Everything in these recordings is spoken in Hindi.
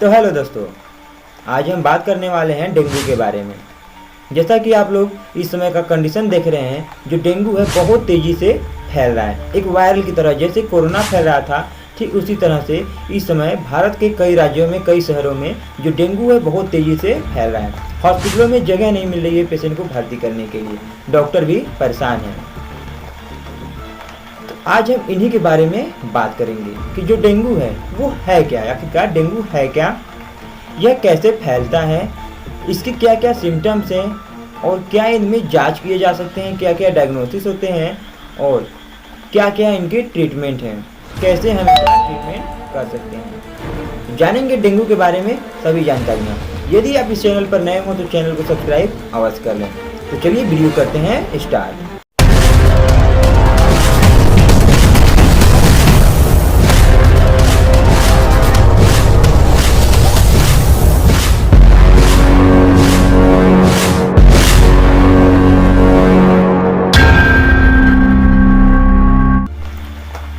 तो हेलो दोस्तों, आज हम बात करने वाले हैं डेंगू के बारे में। जैसा कि आप लोग इस समय का कंडीशन देख रहे हैं, जो डेंगू है बहुत तेज़ी से फैल रहा है। एक वायरल की तरह जैसे कोरोना फैल रहा था, ठीक उसी तरह से इस समय भारत के कई राज्यों में, कई शहरों में जो डेंगू है बहुत तेज़ी से फैल रहा है। हॉस्पिटलों में जगह नहीं मिल रही है पेशेंट को भर्ती करने के लिए, डॉक्टर भी परेशान हैं। तो आज हम इन्हीं के बारे में बात करेंगे कि जो डेंगू है वो है क्या, आखिरकार डेंगू है क्या, यह कैसे फैलता है, इसके क्या क्या सिम्टम्स हैं और क्या इनमें जांच किए जा सकते हैं, क्या क्या डायग्नोसिस होते हैं और क्या क्या इनके ट्रीटमेंट हैं, कैसे हम इसका ट्रीटमेंट कर सकते हैं। जानेंगे डेंगू के बारे में सभी जानकारियाँ। यदि आप इस चैनल पर नए हो तो चैनल को सब्सक्राइब अवश्य कर लें। तो चलिए वीडियो करते हैं स्टार्ट।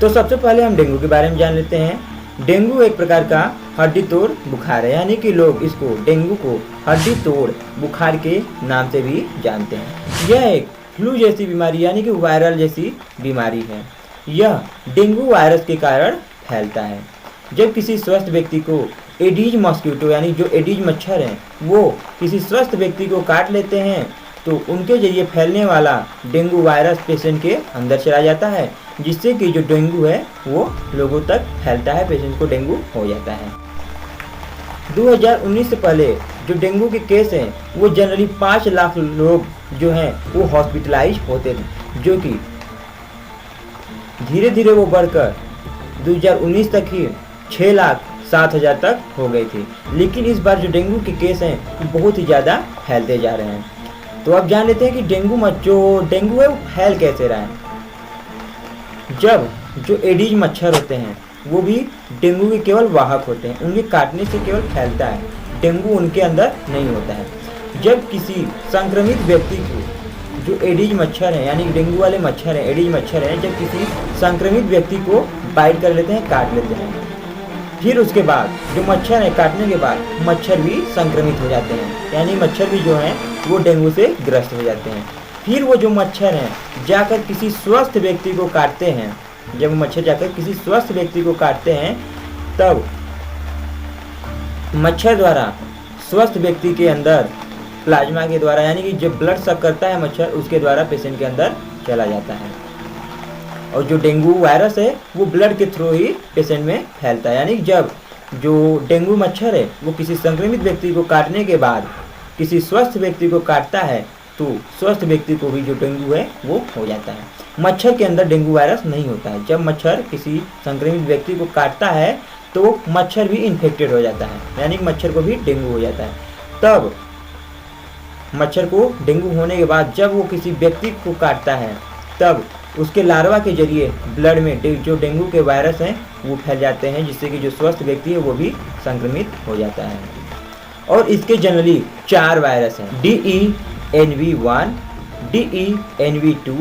तो सबसे पहले हम डेंगू के बारे में जान लेते हैं। डेंगू एक प्रकार का हड्डी तोड़ बुखार है, यानी कि लोग इसको डेंगू को हड्डी तोड़ बुखार के नाम से भी जानते हैं। यह एक फ्लू जैसी बीमारी यानी कि वायरल जैसी बीमारी है। यह डेंगू वायरस के कारण फैलता है। जब किसी स्वस्थ व्यक्ति को एडीज मॉस्किटो यानी जो एडीज मच्छर हैं वो किसी स्वस्थ व्यक्ति को काट लेते हैं तो उनके जरिए फैलने वाला डेंगू वायरस पेशेंट के अंदर चला जाता है, जिससे कि जो डेंगू है वो लोगों तक फैलता है, पेशेंट को डेंगू हो जाता है। 2019 से पहले जो डेंगू के केस हैं वो जनरली 5 लाख लोग जो हैं वो हॉस्पिटलाइज होते थे, जो कि धीरे धीरे वो बढ़कर 2019 तक ही 6,07,000 तक हो गई थी। लेकिन इस बार जो डेंगू के केस हैं बहुत ही ज़्यादा फैलते जा रहे हैं। तो अब जान लेते हैं कि जो डेंगू है वो फैल कैसे रहा है। जब जो एडीज मच्छर होते हैं वो भी डेंगू के केवल वाहक होते हैं, उनके काटने से केवल फैलता है, डेंगू उनके अंदर नहीं होता है। जब किसी संक्रमित व्यक्ति को जो एडीज मच्छर हैं यानी डेंगू वाले मच्छर हैं, एडीज मच्छर हैं, जब किसी संक्रमित व्यक्ति को बाइट कर लेते हैं, काट लेते हैं, फिर उसके बाद जो मच्छर है काटने के बाद मच्छर भी संक्रमित हो जाते हैं, यानी मच्छर भी जो हैं वो डेंगू से ग्रस्त हो जाते हैं। फिर वो जो मच्छर हैं जाकर किसी स्वस्थ व्यक्ति को काटते हैं, जब मच्छर जाकर किसी स्वस्थ व्यक्ति को काटते हैं तब मच्छर द्वारा स्वस्थ व्यक्ति के अंदर प्लाज्मा के द्वारा यानी कि जब ब्लड सक करता है मच्छर, उसके द्वारा पेशेंट के अंदर चला जाता है। और जो डेंगू वायरस है वो ब्लड के थ्रू ही पेशेंट में फैलता है, यानी जब जो डेंगू मच्छर है वो किसी संक्रमित व्यक्ति को काटने के बाद किसी स्वस्थ व्यक्ति को काटता है तो स्वस्थ व्यक्ति को भी जो डेंगू है वो हो जाता है। मच्छर के अंदर डेंगू वायरस नहीं होता है। जब मच्छर किसी संक्रमित व्यक्ति को काटता है तो मच्छर भी इन्फेक्टेड हो जाता है, यानी मच्छर को भी डेंगू हो जाता है। तब मच्छर को डेंगू होने के बाद जब वो किसी व्यक्ति को काटता है तब उसके लार्वा के जरिए ब्लड में जो डेंगू के वायरस हैं वो फैल जाते हैं, जिससे कि जो स्वस्थ व्यक्ति है वो भी संक्रमित हो जाता है। और इसके जनरली 4 वायरस हैं, DENV1, DENV2,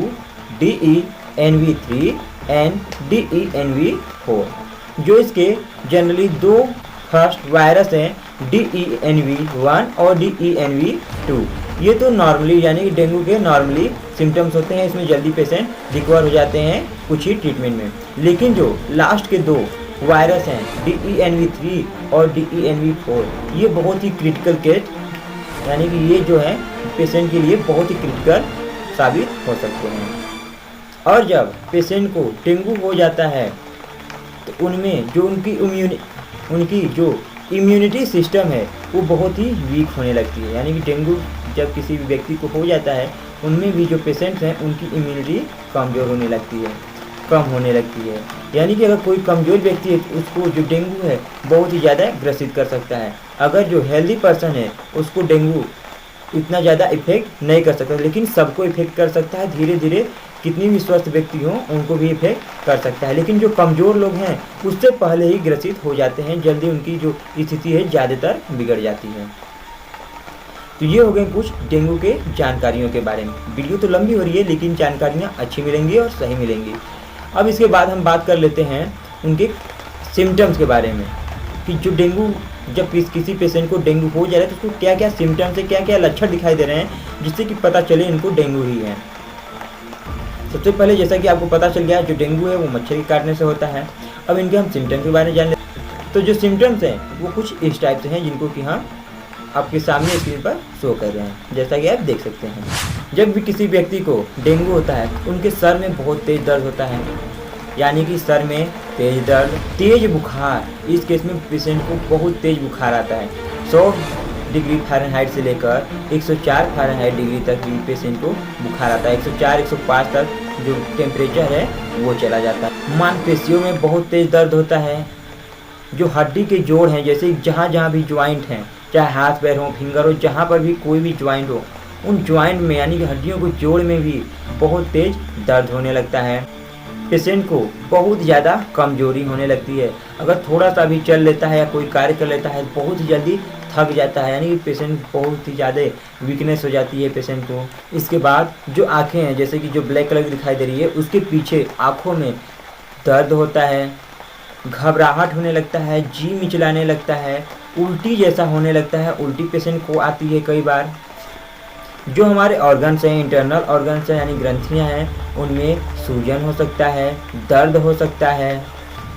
DENV3 and DENV4। जो इसके जनरली 2 फर्स्ट वायरस हैं DENV1 और DENV2। ये तो नॉर्मली यानी कि डेंगू के नॉर्मली सिम्टम्स होते हैं, इसमें जल्दी पेशेंट रिकवर हो जाते हैं कुछ ही ट्रीटमेंट में। लेकिन जो लास्ट के 2 वायरस हैं DENV3 और DENV4, ये बहुत ही क्रिटिकल केस यानी कि ये जो है पेशेंट के लिए बहुत ही क्रिटिकल साबित हो सकते हैं। और जब पेशेंट को डेंगू हो जाता है तो उनमें जो उनकी जो इम्यूनिटी सिस्टम है वो बहुत ही वीक होने लगती है, यानी कि डेंगू जब किसी भी व्यक्ति को हो जाता है उनमें भी जो पेशेंट्स हैं उनकी इम्यूनिटी कमज़ोर होने लगती है, कम होने लगती है। यानी कि अगर कोई कमज़ोर व्यक्ति है तो उसको जो डेंगू है बहुत ही ज़्यादा ग्रसित कर सकता है। अगर जो हेल्दी पर्सन है उसको डेंगू इतना ज़्यादा इफेक्ट नहीं कर सकता, लेकिन सबको इफेक्ट कर सकता है। धीरे धीरे कितनी भी स्वस्थ व्यक्ति हों उनको भी इफेक्ट कर सकता है, लेकिन जो कमज़ोर लोग हैं उससे पहले ही ग्रसित हो जाते हैं, जल्दी उनकी जो स्थिति है ज़्यादातर बिगड़ जाती है। तो ये हो गए कुछ डेंगू के जानकारियों के बारे में। वीडियो तो लंबी हो रही है लेकिन जानकारियाँ अच्छी मिलेंगी और सही मिलेंगी। अब इसके बाद हम बात कर लेते हैं उनके सिम्टम्स के बारे में। कि जो डेंगू जब किसी पेशेंट को डेंगू हो जा रहा है तो उसको क्या क्या सिम्टम्स है, क्या क्या लक्षण दिखाई दे रहे हैं जिससे कि पता चले इनको डेंगू ही है। सबसे पहले जैसा कि आपको पता चल गया जो डेंगू है वो मच्छर के काटने से होता है। अब इनके हम सिम्टम्स के बारे में जान लेते हैं। तो जो सिम्टम्स हैं वो कुछ इस टाइप से हैं जिनको कि हम आपके सामने स्क्रीन पर शो कर रहे हैं, जैसा कि आप देख सकते हैं। जब भी किसी व्यक्ति को डेंगू होता है उनके सर में बहुत तेज दर्द होता है, यानी कि सर में तेज दर्द, तेज बुखार। इस केस में पेशेंट को बहुत तेज बुखार आता है। 100 डिग्री फ़ारेनहाइट से लेकर 104 फ़ारेनहाइट डिग्री तक भी पेशेंट को बुखार आता है। 104-105 तक जो टेम्परेचर है वो चला जाता है। मांसपेशियों में बहुत तेज दर्द होता है। जो हड्डी के जोड़ हैं, जैसे जहाँ जहाँ भी ज्वाइंट हैं, चाहे हाथ पैर हो, फिंगर हो, जहाँ पर भी कोई भी ज्वाइंट हो, उन ज्वाइंट में यानी कि हड्डियों को जोड़ में भी बहुत तेज दर्द होने लगता है। पेशेंट को बहुत ज़्यादा कमजोरी होने लगती है। अगर थोड़ा सा भी चल लेता है या कोई कार्य कर लेता है बहुत ही जल्दी थक जाता है, यानी कि पेशेंट बहुत ही ज़्यादा वीकनेस हो जाती है पेशेंट को। इसके बाद जो आँखें हैं, जैसे कि जो ब्लैक कलर की दिखाई दे रही है, उसके पीछे आँखों में दर्द होता है, घबराहट होने लगता है, जी मिचलाने लगता है, उल्टी जैसा होने लगता है। उल्टी पेशेंट को आती है कई बार। जो हमारे ऑर्गन्स हैं, इंटरनल ऑर्गन्स हैं यानी ग्रंथियां हैं, उनमें सूजन हो सकता है, दर्द हो सकता है।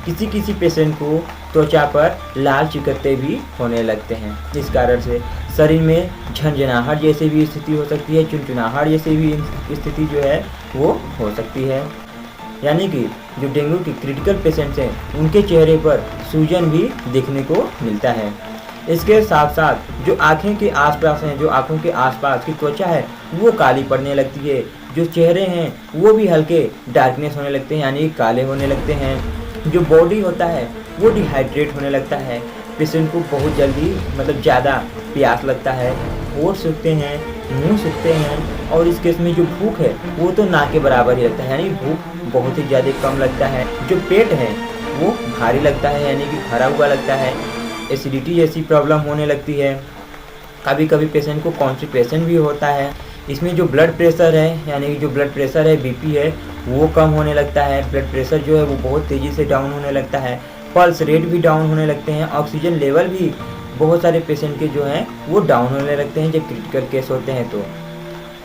किसी किसी पेशेंट को त्वचा पर लाल चिकत्ते भी होने लगते हैं। इस कारण से शरीर में झंझनाहट जैसी भी स्थिति हो सकती है, चुनचुनाहट जैसी भी स्थिति जो है वो हो सकती है। यानी कि जो डेंगू के क्रिटिकल पेशेंट्स हैं उनके चेहरे पर सूजन भी देखने को मिलता है। इसके साथ साथ जो आँखें के आसपास हैं, जो आँखों के आसपास की त्वचा है वो काली पड़ने लगती है। जो चेहरे हैं वो भी हल्के डार्कनेस होने लगते हैं, यानी काले होने लगते हैं। जो बॉडी होता है वो डिहाइड्रेट होने लगता है। पेशेंट को बहुत जल्दी ज़्यादा प्यास लगता है, होंठ सूखते हैं, मुंह सूखते हैं, और इस केस में जो भूख है वो तो ना के बराबर ही लगता है, यानी भूख बहुत ही ज़्यादा कम लगता है। जो पेट है वो भारी लगता है, यानी कि भरा हुआ लगता है। एसिडिटी जैसी प्रॉब्लम होने लगती है। कभी कभी पेशेंट को कॉन्स्टिपेशन भी होता है। इसमें जो ब्लड प्रेशर है, यानी कि जो ब्लड प्रेशर है, बीपी है, वो कम होने लगता है। ब्लड प्रेशर जो है वो बहुत तेज़ी से डाउन होने लगता है। पल्स रेट भी डाउन होने लगते हैं। ऑक्सीजन लेवल भी बहुत सारे पेशेंट के जो हैं वो डाउन होने लगते हैं जब क्रिटिकल केस होते हैं तो।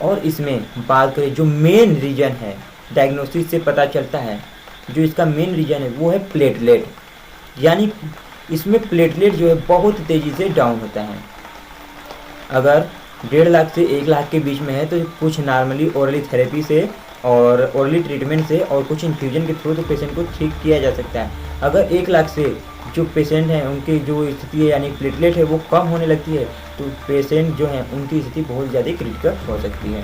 और इसमें बात करें जो मेन रीज़न है, डायग्नोसिस से पता चलता है, जो इसका मेन रीज़न है वो है प्लेटलेट। यानी इसमें प्लेटलेट जो है बहुत तेज़ी से डाउन होता है। अगर 1.5 लाख से 1 लाख के बीच में है तो कुछ नॉर्मली ओरली थेरेपी से और ओरली ट्रीटमेंट से और कुछ इन्फ्यूजन के थ्रू तो पेशेंट को ठीक किया जा सकता है। अगर 1 लाख से जो पेशेंट हैं उनकी जो स्थिति है यानी प्लेटलेट है वो कम होने लगती है तो पेशेंट जो हैं उनकी स्थिति बहुत ज़्यादा क्रिटिकल हो सकती है।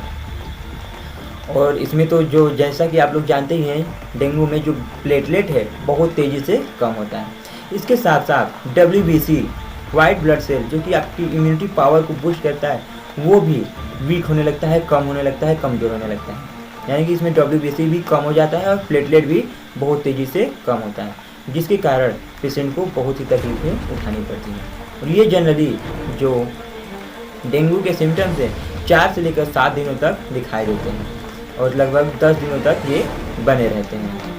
और इसमें तो जो जैसा कि आप लोग जानते ही हैं डेंगू में जो प्लेटलेट है बहुत तेज़ी से कम होता है। इसके साथ साथ WBC वाइट ब्लड सेल जो कि आपकी इम्यूनिटी पावर को बूस्ट करता है वो भी वीक होने लगता है, कम होने लगता है, कमज़ोर होने लगता है। यानी कि इसमें WBC भी कम हो जाता है और प्लेटलेट भी बहुत तेज़ी से कम होता है, जिसके कारण पेशेंट को बहुत ही तकलीफें उठानी पड़ती हैं। और ये जनरली जो डेंगू के सिम्टम्स हैं 4 से लेकर 7 दिनों तक दिखाई देते हैं और लगभग 10 दिनों तक ये बने रहते हैं।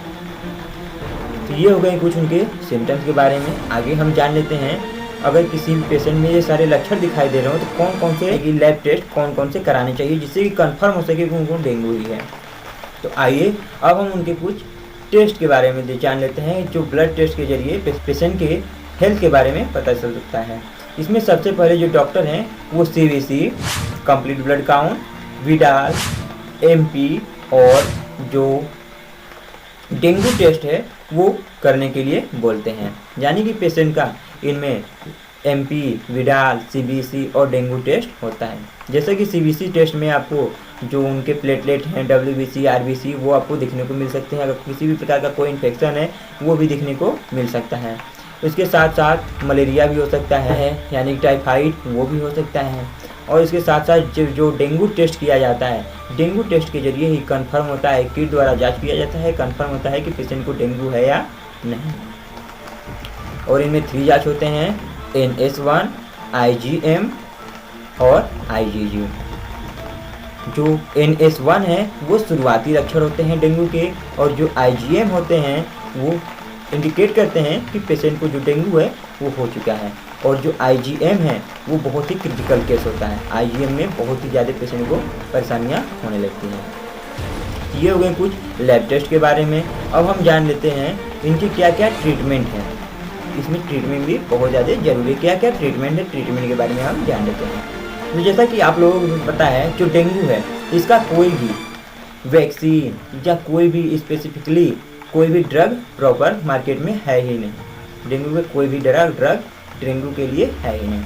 तो ये हो गए कुछ उनके सिम्टम्स के बारे में। आगे हम जान लेते हैं अगर किसी पेशेंट में ये सारे लक्षण दिखाई दे रहे हो तो कौन कौन से लैब टेस्ट कौन कौन से कराने चाहिए जिससे कि कंफर्म हो सके कि उनको डेंगू ही है। तो आइए अब हम उनके कुछ टेस्ट के बारे में जान लेते हैं जो ब्लड टेस्ट के जरिए पेशेंट के हेल्थ के बारे में पता चल सकता है। इसमें सबसे पहले जो डॉक्टर हैं वो CBC complete blood count, Widal, MP और जो डेंगू टेस्ट है वो करने के लिए बोलते हैं। यानी कि पेशेंट का इनमें MP, विडाल, CBC और डेंगू टेस्ट होता है। जैसे कि CBC टेस्ट में आपको जो उनके प्लेटलेट हैं WBC, RBC वो आपको दिखने को मिल सकते हैं। अगर किसी भी प्रकार का कोई इन्फेक्शन है वो भी दिखने को मिल सकता है। इसके साथ साथ मलेरिया भी हो सकता है, यानी टाइफाइड वो भी हो सकता है। और इसके साथ साथ जो डेंगू टेस्ट किया जाता है, डेंगू टेस्ट के जरिए ही कंफर्म होता है, किट द्वारा जांच किया जाता है, कंफर्म होता है कि पेशेंट को डेंगू है या नहीं। और इनमें 3 जांच होते हैं, NS1, IgM और IgG। जो NS1 है वो शुरुआती लक्षण होते हैं डेंगू के और जो IgM होते हैं वो इंडिकेट करते हैं कि पेशेंट को जो डेंगू है वो हो चुका है। और जो IgM है वो बहुत ही क्रिटिकल केस होता है। IgM में बहुत ही ज़्यादा पेशेंट को परेशानियाँ होने लगती हैं। ये हो गए कुछ लैब टेस्ट के बारे में। अब हम जान लेते हैं इनकी क्या क्या ट्रीटमेंट है। इसमें ट्रीटमेंट भी बहुत ज़्यादा जरूरी है। क्या क्या ट्रीटमेंट है, ट्रीटमेंट के बारे में हम जान लेते हैं। तो जैसा कि आप लोगों को पता है जो डेंगू है इसका कोई भी वैक्सीन या कोई भी स्पेसिफिकली कोई भी ड्रग प्रॉपर मार्केट में है ही नहीं। डेंगू में कोई भी ड्रग डेंगू के लिए है ही नहीं।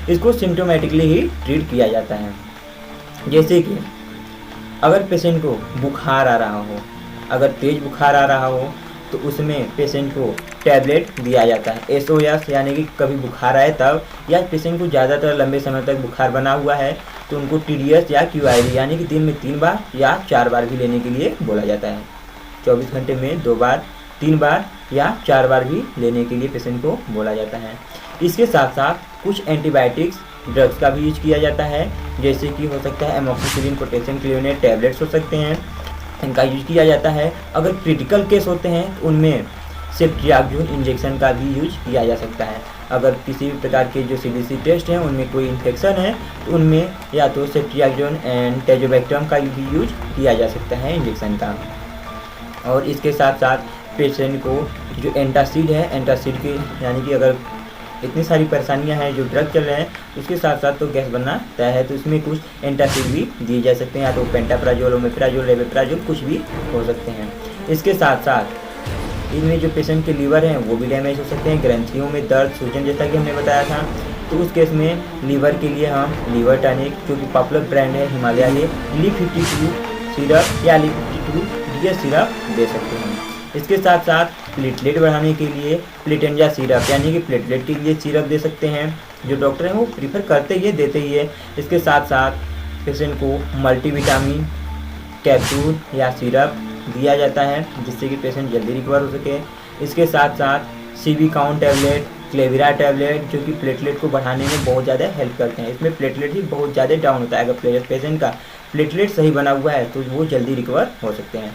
इसको सिम्टोमेटिकली ही ट्रीट किया जाता है। जैसे कि अगर पेशेंट को बुखार आ रहा हो, अगर तेज़ बुखार आ रहा हो तो उसमें पेशेंट को टैबलेट दिया जाता है SOS, यानी कि कभी बुखार आए तब, या पेशेंट को ज़्यादातर लंबे समय तक बुखार बना हुआ है तो उनको TDS या QID यानी कि दिन में 3 बार या 4 बार भी लेने के लिए बोला जाता है। 24 घंटे में 2 बार, 3 बार या 4 बार भी लेने के लिए पेशेंट को बोला जाता है। इसके साथ साथ कुछ एंटीबायोटिक्स ड्रग्स का भी यूज किया जाता है, जैसे कि हो सकता है एमोक्सिसिलिन, पोटेशियम क्लोराइड टैबलेट्स हो सकते हैं, इनका यूज किया जाता है। अगर क्रिटिकल केस होते हैं तो उनमें सेफ्ट्रियाक्सोन इंजेक्शन का भी यूज किया जा सकता है। अगर किसी भी प्रकार के जो CDC टेस्ट हैं उनमें कोई इन्फेक्शन है तो उनमें या तो सेफ्ट्रियाक्सोन एंड टेजोबैक्टम का भी यूज किया जा सकता है इंजेक्शन का। और इसके साथ साथ पेशेंट को जो एंटासिड है, एंटासिड के यानी कि अगर इतनी सारी परेशानियां हैं जो ड्रग चल रहे हैं उसके साथ साथ तो गैस बनना तय है, तो इसमें कुछ एंटासिड भी दिए जा सकते हैं, या तो पेंटाप्राजोल, ओमेप्राजोल, लेवेप्राजोल कुछ भी हो सकते हैं। इसके साथ साथ इनमें जो पेशेंट के लीवर हैं वो भी डैमेज हो सकते हैं। ग्रंथियों में दर्द, सूजन जैसा कि हमने बताया था, तो उस केस में लीवर के लिए हम लीवर टॉनिक, जो कि पॉपुलर ब्रांड है हिमालय के, Li52 सिरप या Li52 DS सिरप दे सकते हैं। इसके साथ साथ प्लेटलेट बढ़ाने के लिए प्लेटेंजा सिरप यानी कि प्लेटलेट के लिए सिरप दे सकते हैं। जो डॉक्टर हैं वो प्रीफर करते ही है, देते ही है। इसके साथ साथ पेशेंट को मल्टीविटामिन कैप्सूल या सिरप दिया जाता है जिससे कि पेशेंट जल्दी रिकवर हो सके। इसके साथ साथ CV काउंट टैबलेट, क्लेविरा टैबलेट, जो कि प्लेटलेट को बढ़ाने में बहुत ज़्यादा हेल्प करते हैं। इसमें प्लेटलेट ही बहुत ज़्यादा डाउन होता है। अगर पेशेंट का प्लेटलेट सही बना हुआ है तो वो जल्दी रिकवर हो सकते हैं।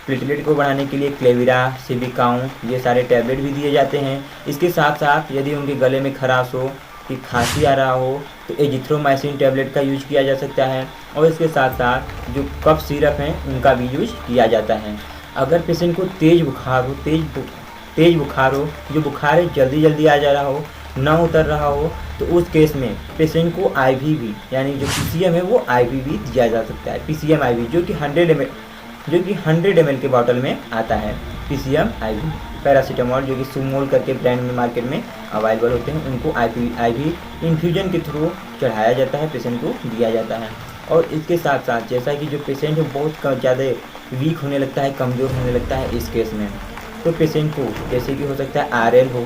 प्लेटलेट को बढ़ाने के लिए क्लेविरा, CV काउंट, ये सारे टैबलेट भी दिए जाते हैं। इसके साथ साथ यदि उनके गले में खराश हो, कि खांसी आ रहा हो, तो एजिथ्रोमाइसिन टैबलेट का यूज किया जा सकता है। और इसके साथ साथ जो कफ सिरप हैं उनका भी यूज किया जाता है। अगर पेशेंट को तेज़ बुखार हो, तेज़ बुखार हो, जो बुखार है जल्दी आ जा रहा हो, ना उतर रहा हो, तो उस केस में पेशेंट को IV यानी जो PCM है वो IV दिया जा सकता है। PCM IV जो कि 100 ml के बॉटल में आता है। PCM IV, पैरासीटामोल जो कि सुमोल करके ब्रांड में मार्केट में अवेलेबल होते हैं, उनको IV इन्फ्यूजन के थ्रू चढ़ाया जाता है, पेशेंट को दिया जाता है। और इसके साथ साथ जैसा कि जो पेशेंट है बहुत ज़्यादा वीक होने लगता है, कमज़ोर होने लगता है इस केस में, तो पेशेंट को जैसे कि हो सकता है RL हो,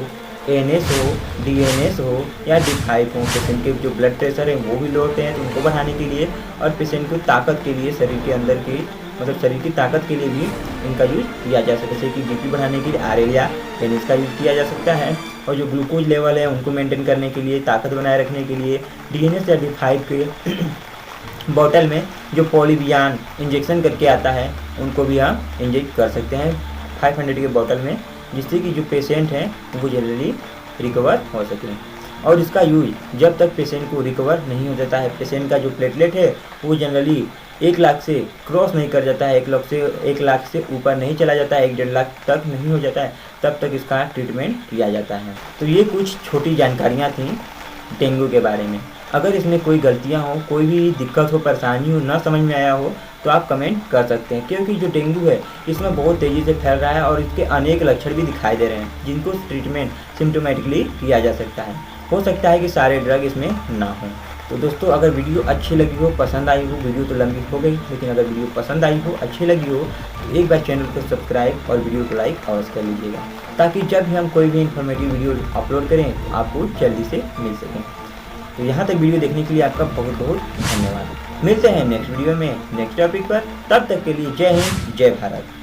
ANS हो, DNS हो या D5 हो, पेशेंट के जो ब्लड प्रेशर है वो भी लो होते हैं, तो उनको बढ़ाने के लिए और पेशेंट को ताकत के लिए, शरीर के अंदर की शरीर की ताकत के लिए भी इनका यूज किया जा सकता है। जैसे कि BP बढ़ाने के लिए RL या ANS का यूज किया जा सकता है। और जो ग्लूकोज लेवल है उनको मेंटेन करने के लिए, ताकत बनाए रखने के लिए DNS या D5 के बॉटल में जो पॉलीवियान इंजेक्शन करके आता है उनको भी हम इंजेक्ट कर सकते हैं 500 के बॉटल में, जिससे कि जो पेशेंट हैं वो जल्दी रिकवर हो सके। और इसका यूज जब तक पेशेंट को रिकवर नहीं हो जाता है, पेशेंट का जो प्लेटलेट है वो जनरली 1 लाख से क्रॉस नहीं कर जाता है, 1 लाख से ऊपर नहीं चला जाता है, 1-1.5 लाख तक नहीं हो जाता है, तब तक इसका ट्रीटमेंट किया जाता है। तो ये कुछ छोटी जानकारियाँ थी डेंगू के बारे में। अगर इसमें कोई गलतियाँ हो, कोई भी दिक्कत हो, परेशानी हो, ना समझ में आया हो तो आप कमेंट कर सकते हैं, क्योंकि जो डेंगू है इसमें बहुत तेज़ी से फैल रहा है और इसके अनेक लक्षण भी दिखाई दे रहे हैं जिनको ट्रीटमेंट सिम्टोमेटिकली किया जा सकता है। हो सकता है कि सारे ड्रग इसमें ना हों। तो दोस्तों अगर वीडियो अच्छी लगी हो, पसंद आई हो, वीडियो तो लंबी हो गई, लेकिन अगर वीडियो पसंद आई हो, अच्छी लगी हो तो एक बार चैनल को सब्सक्राइब और वीडियो को लाइक अवश्य कर लीजिएगा, ताकि जब भी हम कोई भी इन्फॉर्मेटिव वीडियो अपलोड करें तो आपको जल्दी से मिल सकें। तो यहाँ तक वीडियो देखने के लिए आपका बहुत बहुत धन्यवाद। मिलते हैं नेक्स्ट वीडियो में नेक्स्ट टॉपिक पर, तब तक के लिए जय हिंद, जय भारत।